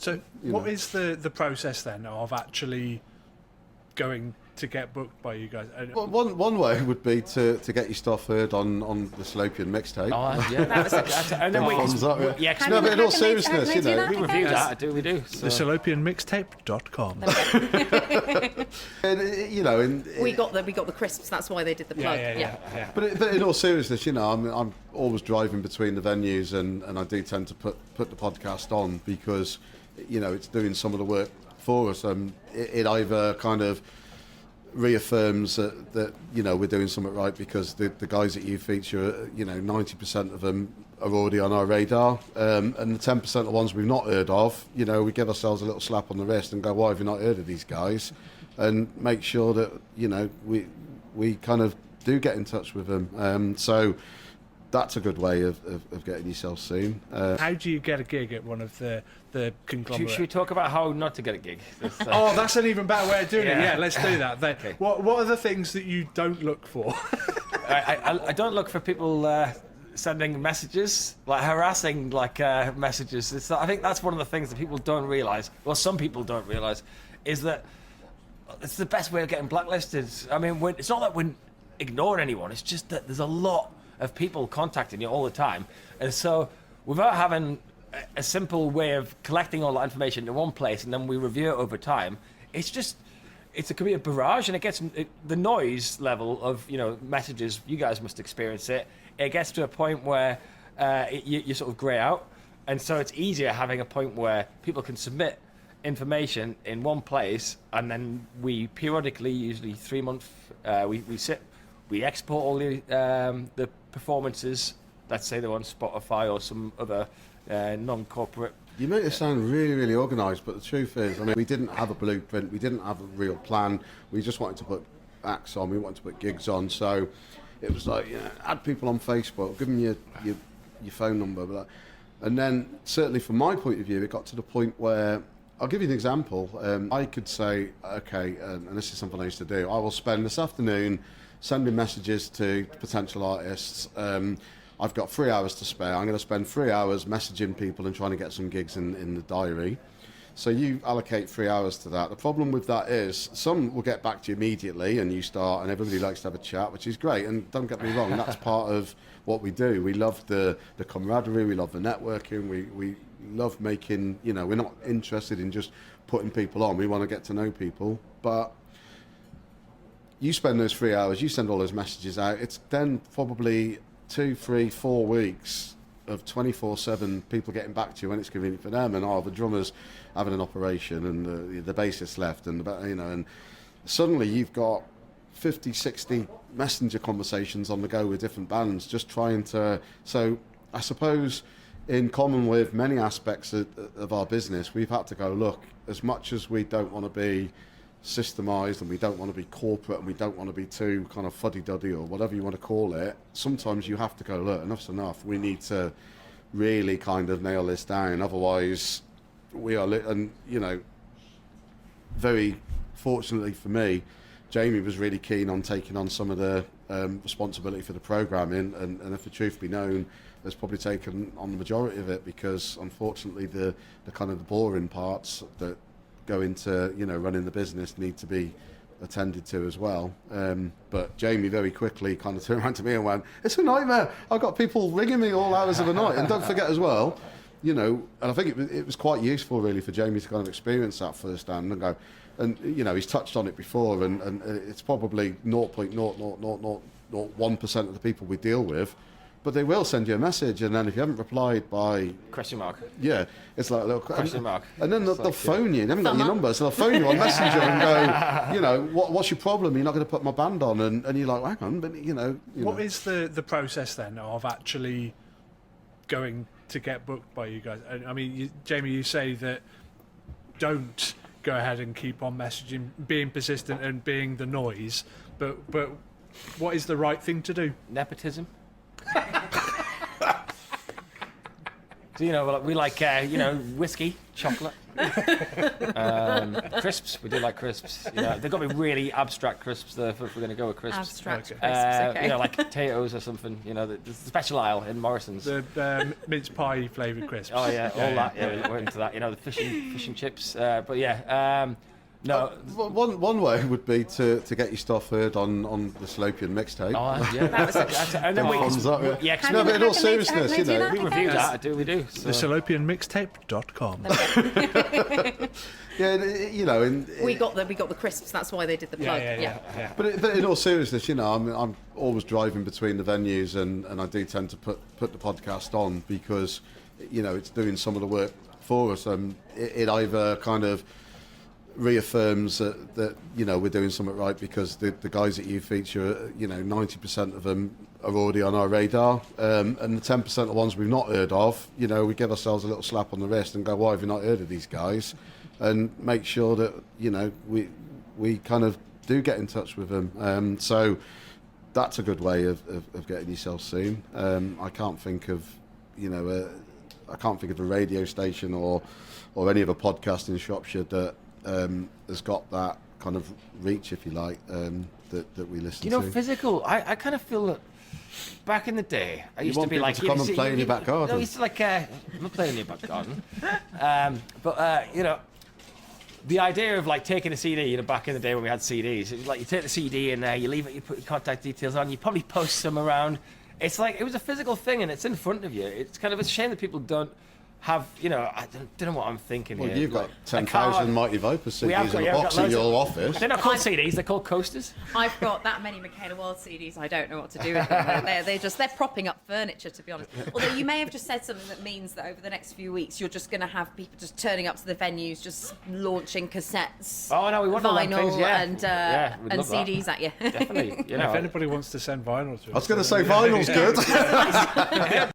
So what is the process then of actually going to get booked by you guys? Well, one way would be to get your stuff heard on the Salopian Mixtape. Oh, yeah. And then no, but in all seriousness, we review that. We do. So. TheSalopianMixtape.com. We got the crisps. That's why they did the plug. Yeah. But in all seriousness, I'm always driving between the venues, and I do tend to put the podcast on because it's doing some of the work for us. It either kind of reaffirms that we're doing something right because the guys that you feature, 90% of them are already on our radar, and the 10% of the ones we've not heard of, we give ourselves a little slap on the wrist and go, why have you not heard of these guys? And make sure that we kind of do get in touch with them. So that's a good way of getting yourself seen. How do you get a gig at one of the conglomerates? Should we talk about how not to get a gig? That's an even better way of doing it. Yeah, let's do that. Okay. What are the things that you don't look for? I don't look for people sending messages, like harassing messages. I think that's one of the things that people don't realise, well, some people don't realise, is that it's the best way of getting blacklisted. I mean, it's not that we're ignoring anyone, it's just that there's a lot of people contacting you all the time. And so without having a simple way of collecting all that information in one place and then we review it over time, it could be a barrage, and it gets the noise level of messages. You guys must experience it. It gets to a point where you sort of grey out, and so it's easier having a point where people can submit information in one place, and then we periodically, usually 3 months, we export all the performances. Let's say they're on Spotify or some other non-corporate. You make it sound really, really organised, but the truth is, we didn't have a blueprint, we didn't have a real plan. We just wanted to put acts on, we wanted to put gigs on. So it was like, add people on Facebook, give them your phone number. And then, certainly from my point of view, it got to the point where, I'll give you an example. I could say, okay, and this is something I used to do, I will spend this afternoon sending messages to potential artists. I've got 3 hours to spare. I'm going to spend 3 hours messaging people and trying to get some gigs in the diary. So you allocate 3 hours to that. The problem with that is some will get back to you immediately and you start, and everybody likes to have a chat, which is great. And don't get me wrong, that's part of what we do. We love the camaraderie, we love the networking, we love making, we're not interested in just putting people on. We want to get to know people. But you spend those 3 hours, you send all those messages out, it's then probably 2, 3, 4 weeks of 24/7 people getting back to you when it's convenient for them, and the drummer's having an operation and the bassist left, and suddenly you've got 50, 60 messenger conversations on the go with different bands just trying to. So I suppose in common with many aspects of our business, we've had to go, look, as much as we don't want to be systemized and we don't want to be corporate and we don't want to be too kind of fuddy-duddy or whatever you want to call it, sometimes you have to go, look, enough's enough. We need to really kind of nail this down, otherwise we are and very fortunately for me, Jamie was really keen on taking on some of the responsibility for the programming, and if the truth be known, has probably taken on the majority of it, because unfortunately the kind of the boring parts that go into running the business need to be attended to as well. But Jamie very quickly kind of turned around to me and went, it's a nightmare, I've got people ringing me all hours of the night. And don't forget as well, and I think it was quite useful really for Jamie to kind of experience that firsthand and go, and he's touched on it before, and it's probably 0.00001% of the people we deal with, but they will send you a message, and then if you haven't replied by question mark, it's like a little question mark, and then they'll phone you. They haven't got your number, so they'll phone you on Messenger and go, what's your problem? You're not going to put my band on, and you're like, hang on, but what is the process then of actually going to get booked by you guys? I mean, Jamie, you say that don't go ahead and keep on messaging, being persistent and being the noise, but what is the right thing to do? Nepotism. So, we like whiskey, chocolate, crisps. We do like crisps. They've got to be really abstract crisps though, if we're going to go with crisps. Abstract Okay. crisps, okay. Like potatoes or something. The special aisle in Morrison's. The mince pie flavoured crisps. Oh yeah, all that. Yeah, we're into that. The fish and chips. But yeah. No. One way would be to get your stuff heard on the Salopian Mixtape. Oh, yeah. And then Thumbs up, yeah. yeah, 'cause No, but in all how seriousness, can they do that? we review that. We do. So. The Salopianmixtape.com. Yeah, We got the crisps. That's why they did the plug. Yeah. But in all seriousness, I'm always driving between the venues, and I do tend to put the podcast on because, it's doing some of the work for us, and it either kind of reaffirms that we're doing something right because the guys that you feature, 90% of them are already on our radar, and the 10% of the ones we've not heard of, we give ourselves a little slap on the wrist and go, why have you not heard of these guys? And make sure that we kind of do get in touch with them. So that's a good way of getting yourself seen. I can't think of a radio station or any other podcast in Shropshire that has got that kind of reach, if you like, that we listen to. Physical. I kind of feel that back in the day, I used to be like, come and play in your back garden. No, I used to like, I'm not playing in your back garden, but the idea of like taking a CD, back in the day when we had CDs, it was like you take the CD in there, you leave it, you put your contact details on, you probably post some around. It's like it was a physical thing, and it's in front of you. It's kind of a shame that people don't have, I don't know what I'm thinking here. Well, you've got 10,000 Mighty Viper CDs in a box in your office. They're not called CDs, they're called coasters. I've got that many Michaela Wylde CDs. I don't know what to do with them. They're propping up furniture, to be honest. Although you may have just said something that means that over the next few weeks you're just going to have people just turning up to the venues, just launching cassettes. Oh no, we want all them vinyl things, yeah. and CDs at you. Definitely. If anybody wants to send vinyl to us, I was going to say vinyl's good.